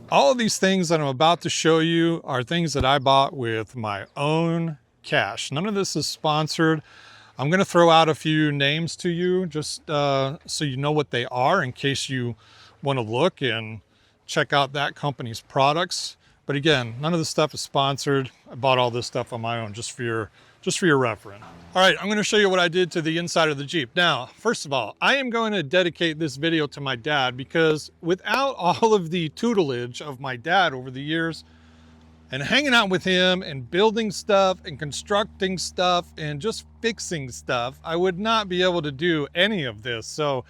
All of these things that I'm about to show you are things that I bought with my own cash. None of this is sponsored. I'm going to throw out a few names to you just so you know what they are in case you want to look and check out that company's products. But again, none of this stuff is sponsored. I bought all this stuff on my own just for your reference. All right, I'm going to show you what I did to the inside of the Jeep. Now, first of all, I am going to dedicate this video to my dad because without all of the tutelage of my dad over the years and hanging out with him and building stuff and constructing stuff and just fixing stuff, I would not be able to do any of this. So,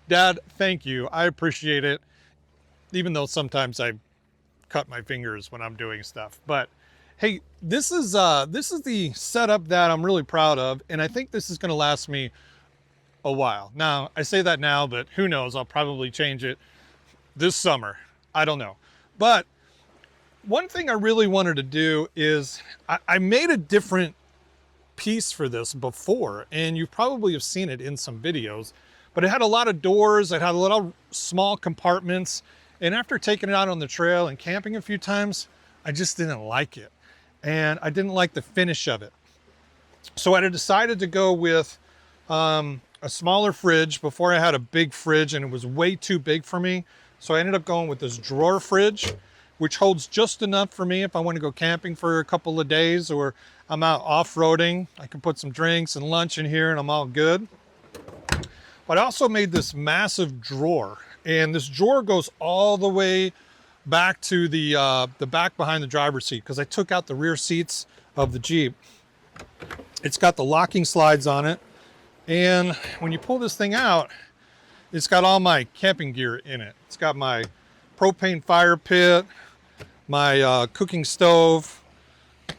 Dad, thank you. I appreciate it, even though sometimes I cut my fingers when I'm doing stuff. But hey, this is the setup that I'm really proud of, and I think this is going to last me a while. Now, I say that now, but who knows? I'll probably change it this summer. I don't know. But one thing I really wanted to do is I made a different piece for this before, and you probably have seen it in some videos, but it had a lot of doors. It had a little small compartments, and after taking it out on the trail and camping a few times, I just didn't like it. And I didn't like the finish of it. So I decided to go with a smaller fridge. Before I had a big fridge and it was way too big for me. So I ended up going with this drawer fridge, which holds just enough for me if I want to go camping for a couple of days or I'm out off-roading. I can put some drinks and lunch in here and I'm all good. But I also made this massive drawer, and this drawer goes all the way back to the back behind the driver's seat because I took out the rear seats of the Jeep. It's got the locking slides on it, and when you pull this thing out, it's got all my camping gear in it. It's got my propane fire pit, my cooking stove,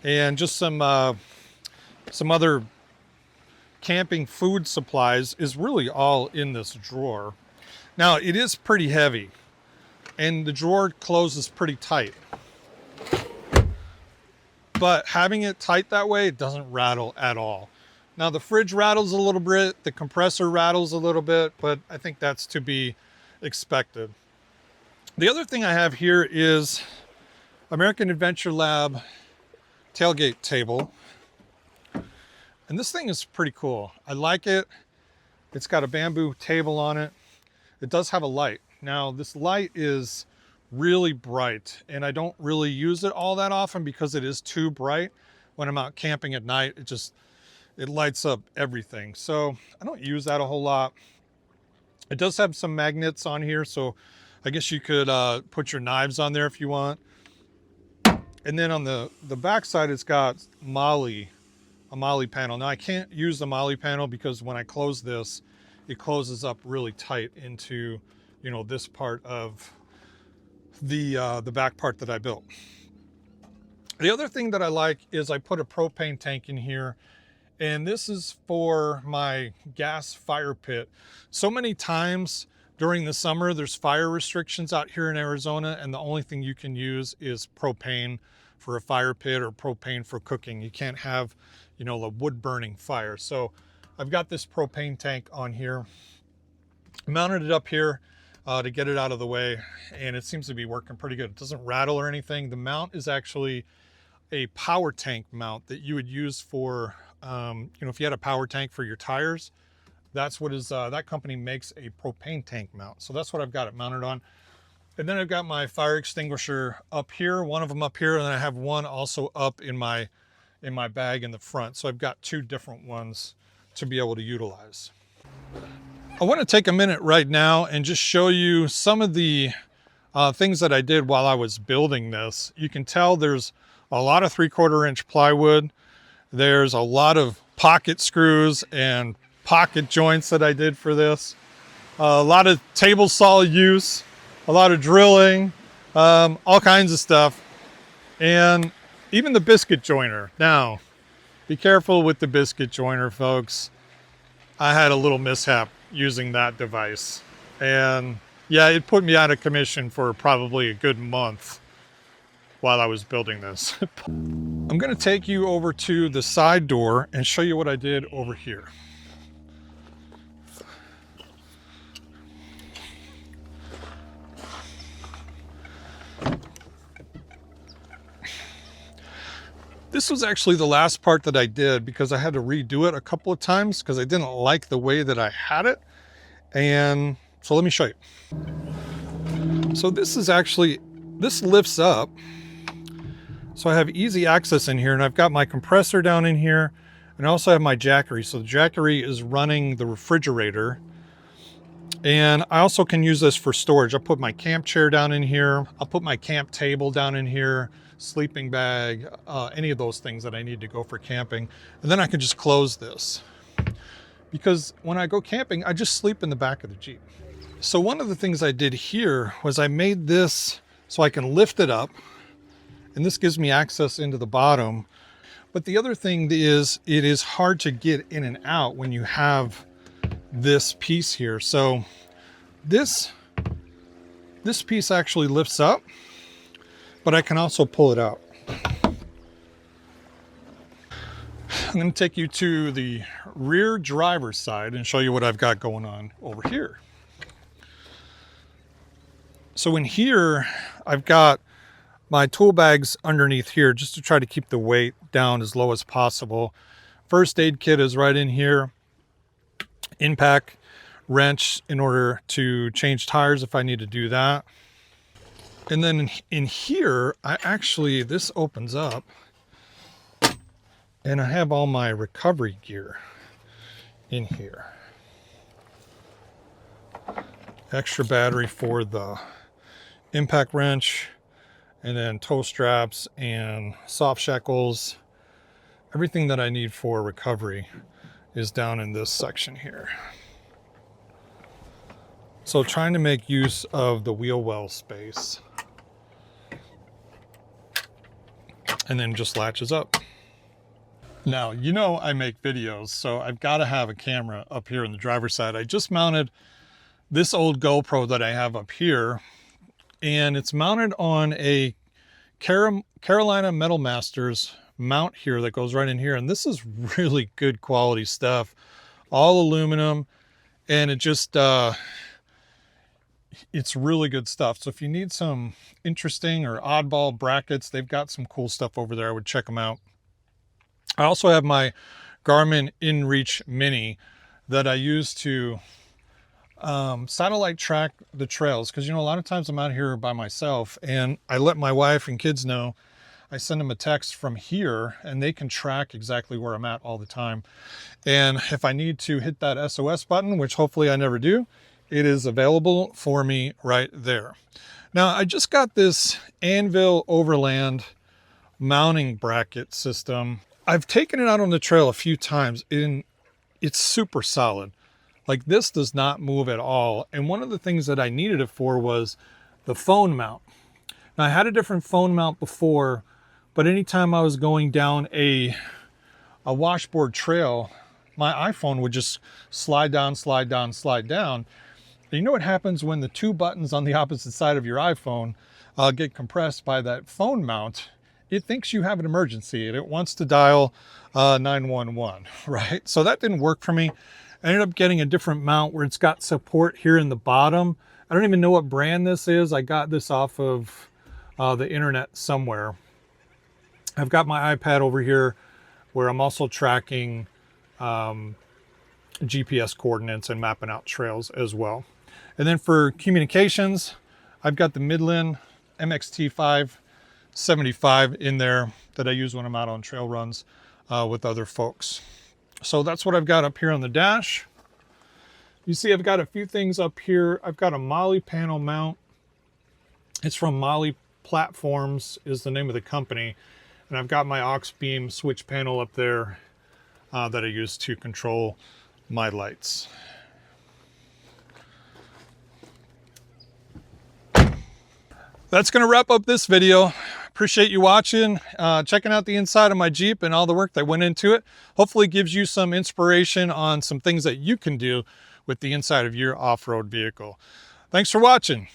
and just some other camping food supplies is really all in this drawer. Now, it is pretty heavy, and the drawer closes pretty tight. But having it tight that way, it doesn't rattle at all. Now the fridge rattles a little bit, the compressor rattles a little bit, but I think that's to be expected. The other thing I have here is American Adventure Lab tailgate table. And this thing is pretty cool. I like it. It's got a bamboo table on it. It does have a light. Now, this light is really bright, and I don't really use it all that often because it is too bright. When I'm out camping at night, it lights up everything. So I don't use that a whole lot. It does have some magnets on here, so I guess you could put your knives on there if you want. And then on the back side, it's got a MOLLE panel. Now I can't use the MOLLE panel because when I close this, it closes up really tight into, you know, this part of the back part that I built. The other thing that I like is I put a propane tank in here, and this is for my gas fire pit. So many times during the summer, there's fire restrictions out here in Arizona, and the only thing you can use is propane for a fire pit or propane for cooking. You can't have, you know, a wood burning fire. So I've got this propane tank on here. I mounted it up here to get it out of the way, and it seems to be working pretty good. It doesn't rattle or anything. The mount is actually a power tank mount that you would use for, you know, if you had a power tank for your tires, that's what is, that company makes a propane tank mount. So that's what I've got it mounted on. And then I've got my fire extinguisher up here, one of them up here, and then I have one also up in my bag in the front. So I've got two different ones to be able to utilize. I want to take a minute right now and just show you some of the things that I did while I was building this. You can tell there's a lot of 3/4 inch plywood. There's a lot of pocket screws and pocket joints that I did for this. A lot of table saw use, a lot of drilling, all kinds of stuff. And even the biscuit joiner. Now, be careful with the biscuit joiner, folks. I had a little mishap using that device. And yeah, it put me out of commission for probably a good month while I was building this. I'm gonna take you over to the side door and show you what I did over here. this was actually the last part that I did because I had to redo it a couple of times because I didn't like the way that I had it. And so let me show you. So this is actually, this lifts up. So I have easy access in here, and I've got my compressor down in here, and I also have my jackery. So the jackery is running the refrigerator. And I also can use this for storage. I'll put my camp chair down in here. I'll put my camp table down in here, sleeping bag, any of those things that I need to go for camping. And then I can just close this. Because when I go camping, I just sleep in the back of the Jeep. So one of the things I did here was I made this so I can lift it up. And this gives me access into the bottom. But the other thing is it is hard to get in and out when you have this piece here. So this piece actually lifts up, but I can also pull it out. I'm going to take you to the rear driver's side and show you what I've got going on over here. So in here, I've got my tool bags underneath here just to try to keep the weight down as low as possible. First aid kit is right in here. Impact wrench in order to change tires if I need to do that. And then in here, this opens up and I have all my recovery gear in here. Extra battery for the impact wrench, and then toe straps and soft shackles. Everything that I need for recovery is down in this section here. So trying to make use of the wheel well space. And then just latches up. Now, you know I make videos, so I've got to have a camera up here on the driver's side. I just mounted this old GoPro that I have up here, and it's mounted on a Carolina Metal Masters mount here that goes right in here. And this is really good quality stuff, all aluminum, and it just it's really good stuff. So if you need some interesting or oddball brackets, they've got some cool stuff over there. I would check them out. I also have my Garmin InReach Mini that I use to satellite track the trails, because you know a lot of times I'm out here by myself and I let my wife and kids know. I send them a text from here and they can track exactly where I'm at all the time. And if I need to hit that SOS button, which hopefully I never do, it is available for me right there. Now I just got this Anvil Overland mounting bracket system. I've taken it out on the trail a few times and it's super solid. Like, this does not move at all. And one of the things that I needed it for was the phone mount. Now I had a different phone mount before, but anytime I was going down a washboard trail, my iPhone would just slide down, slide down, slide down. And you know what happens when the two buttons on the opposite side of your iPhone get compressed by that phone mount? It thinks you have an emergency and it wants to dial 911, right? So that didn't work for me. I ended up getting a different mount where it's got support here in the bottom. I don't even know what brand this is. I got this off of the internet somewhere. I've got my iPad over here where I'm also tracking GPS coordinates and mapping out trails as well. And then for communications, I've got the Midland MXT575 in there that I use when I'm out on trail runs with other folks. So that's what I've got up here on the dash. You see I've got a few things up here. I've got a Molly panel mount. It's from Molly Platforms is the name of the company. And I've got my aux beam switch panel up there that I use to control my lights. That's going to wrap up this video. Appreciate you watching, checking out the inside of my Jeep and all the work that went into it. Hopefully gives you some inspiration on some things that you can do with the inside of your off-road vehicle. Thanks for watching.